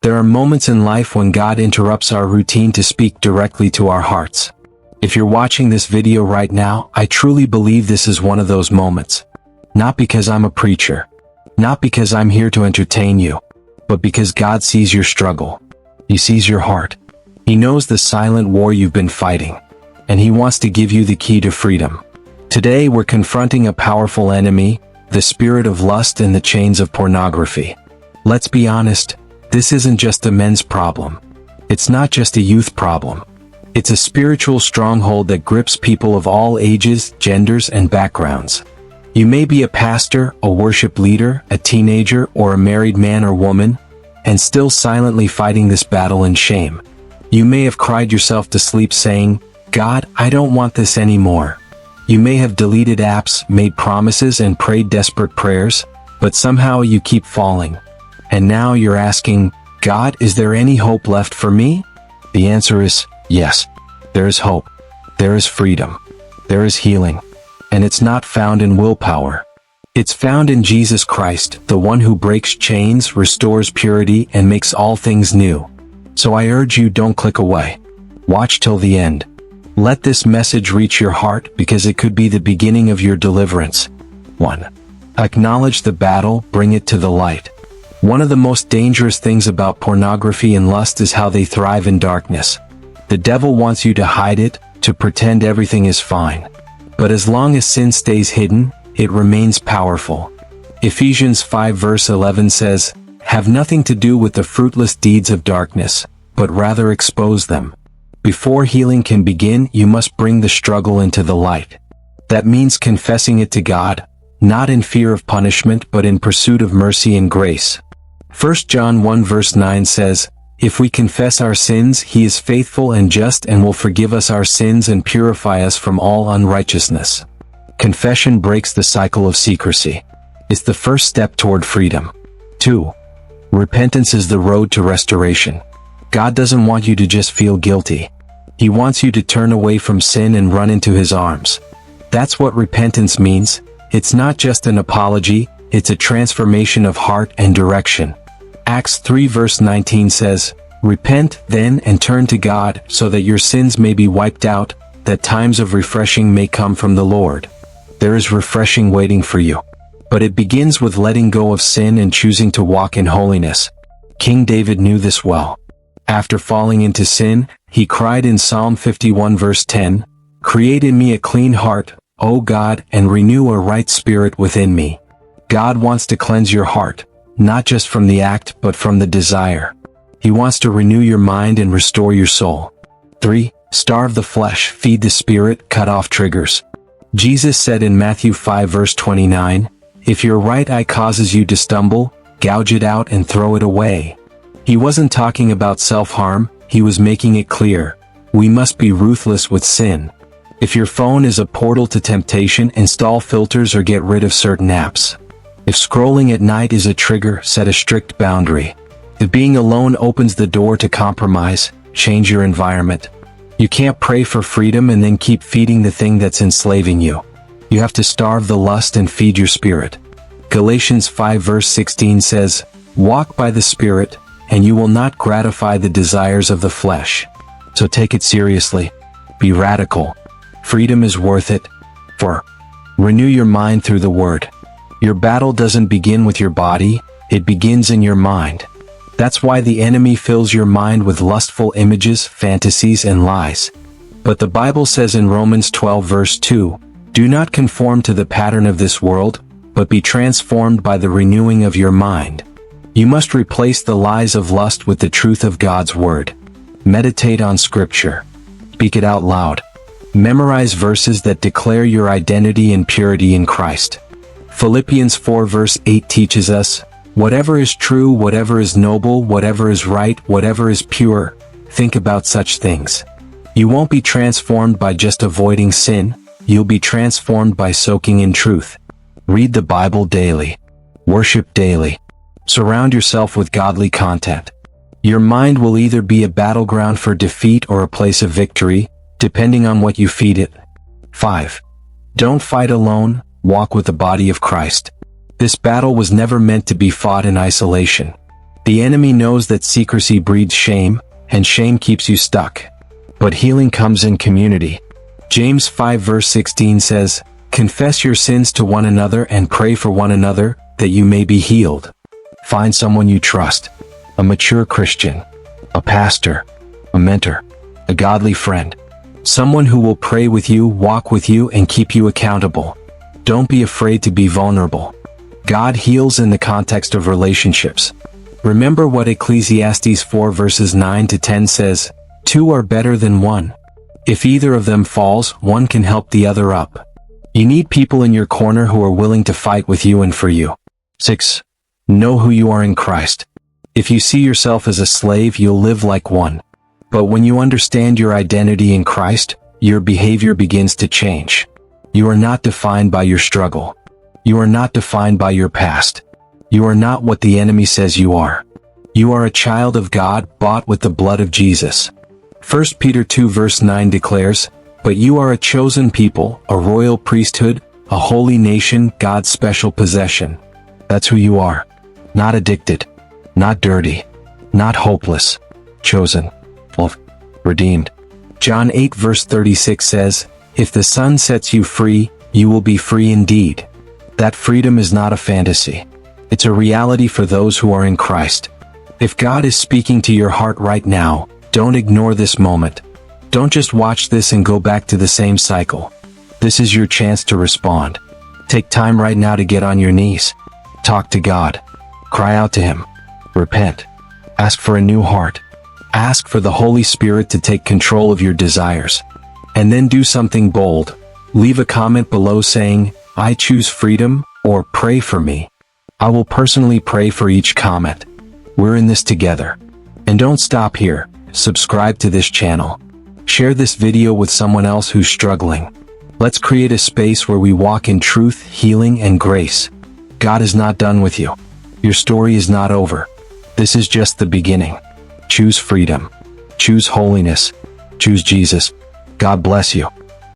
There are moments in life when God interrupts our routine to speak directly to our hearts. If you're watching this video right now, I truly believe this is one of those moments. Not because I'm a preacher. Not because I'm here to entertain you. But because God sees your struggle. He sees your heart. He knows the silent war you've been fighting. And He wants to give you the key to freedom. Today we're confronting a powerful enemy, the spirit of lust and the chains of pornography. Let's be honest, this isn't just a men's problem. It's not just a youth problem. It's a spiritual stronghold that grips people of all ages, genders, and backgrounds. You may be a pastor, a worship leader, a teenager, or a married man or woman, and still silently fighting this battle in shame. You may have cried yourself to sleep saying, "God, I don't want this anymore." You may have deleted apps, made promises, and prayed desperate prayers, but somehow you keep falling. And now you're asking, "God, is there any hope left for me?" The answer is, yes. There is hope. There is freedom. There is healing. And it's not found in willpower. It's found in Jesus Christ, the one who breaks chains, restores purity, and makes all things new. So I urge you, don't click away. Watch till the end. Let this message reach your heart because it could be the beginning of your deliverance. 1. Acknowledge the battle, bring it to the light. One of the most dangerous things about pornography and lust is how they thrive in darkness. The devil wants you to hide it, to pretend everything is fine. But as long as sin stays hidden, it remains powerful. Ephesians 5 verse 11 says, "Have nothing to do with the fruitless deeds of darkness, but rather expose them." Before healing can begin, you must bring the struggle into the light. That means confessing it to God, not in fear of punishment but in pursuit of mercy and grace. 1 John 1 verse 9 says, "If we confess our sins, He is faithful and just and will forgive us our sins and purify us from all unrighteousness." Confession breaks the cycle of secrecy. It's the first step toward freedom. 2. Repentance is the road to restoration. God doesn't want you to just feel guilty. He wants you to turn away from sin and run into His arms. That's what repentance means. It's not just an apology, it's a transformation of heart and direction. Acts 3 verse 19 says, "Repent, then, and turn to God, so that your sins may be wiped out, that times of refreshing may come from the Lord." There is refreshing waiting for you. But it begins with letting go of sin and choosing to walk in holiness. King David knew this well. After falling into sin, he cried in Psalm 51 verse 10, "Create in me a clean heart, O God, and renew a right spirit within me." God wants to cleanse your heart, not just from the act but from the desire. He wants to renew your mind and restore your soul. 3. Starve the flesh, feed the spirit, cut off triggers. Jesus said in Matthew 5 verse 29, "If your right eye causes you to stumble, gouge it out and throw it away." He wasn't talking about self-harm, he was making it clear. We must be ruthless with sin. If your phone is a portal to temptation, install filters or get rid of certain apps. If scrolling at night is a trigger, set a strict boundary. If being alone opens the door to compromise, change your environment. You can't pray for freedom and then keep feeding the thing that's enslaving you. You have to starve the lust and feed your spirit. Galatians 5 verse 16 says, "Walk by the Spirit, and you will not gratify the desires of the flesh." So take it seriously. Be radical. Freedom is worth it. 4. Renew your mind through the Word. Your battle doesn't begin with your body, it begins in your mind. That's why the enemy fills your mind with lustful images, fantasies, and lies. But the Bible says in Romans 12 verse 2, "Do not conform to the pattern of this world, but be transformed by the renewing of your mind." You must replace the lies of lust with the truth of God's Word. Meditate on Scripture. Speak it out loud. Memorize verses that declare your identity and purity in Christ. Philippians 4 verse 8 teaches us, "Whatever is true, whatever is noble, whatever is right, whatever is pure, think about such things." You won't be transformed by just avoiding sin, you'll be transformed by soaking in truth. Read the Bible daily. Worship daily. Surround yourself with godly content. Your mind will either be a battleground for defeat or a place of victory, depending on what you feed it. 5. Don't fight alone, walk with the body of Christ. This battle was never meant to be fought in isolation. The enemy knows that secrecy breeds shame, and shame keeps you stuck. But healing comes in community. James 5 verse 16 says, "Confess your sins to one another and pray for one another, that you may be healed." Find someone you trust, a mature Christian, a pastor, a mentor, a godly friend, someone who will pray with you, walk with you, and keep you accountable. Don't be afraid to be vulnerable. God heals in the context of relationships. Remember what Ecclesiastes 4 verses 9 to 10 says, "Two are better than one. If either of them falls, one can help the other up." You need people in your corner who are willing to fight with you and for you. 6. Know who you are in Christ. If you see yourself as a slave, you'll live like one. But when you understand your identity in Christ, your behavior begins to change. You are not defined by your struggle. You are not defined by your past. You are not what the enemy says you are. You are a child of God, bought with the blood of Jesus. 1 Peter 2 verse 9 declares, "But you are a chosen people, a royal priesthood, a holy nation, God's special possession." That's who you are. Not addicted. Not dirty. Not hopeless. Chosen. Redeemed. John 8 verse 36 says, "If the Son sets you free, you will be free indeed." That freedom is not a fantasy. It's a reality for those who are in Christ. If God is speaking to your heart right now, don't ignore this moment. Don't just watch this and go back to the same cycle. This is your chance to respond. Take time right now to get on your knees. Talk to God. Cry out to Him. Repent. Ask for a new heart. Ask for the Holy Spirit to take control of your desires. And then do something bold. Leave a comment below saying, "I choose freedom," or "Pray for me." I will personally pray for each comment. We're in this together. And don't stop here. Subscribe to this channel. Share this video with someone else who's struggling. Let's create a space where we walk in truth, healing, and grace. God is not done with you. Your story is not over. This is just the beginning. Choose freedom. Choose holiness. Choose Jesus. God bless you.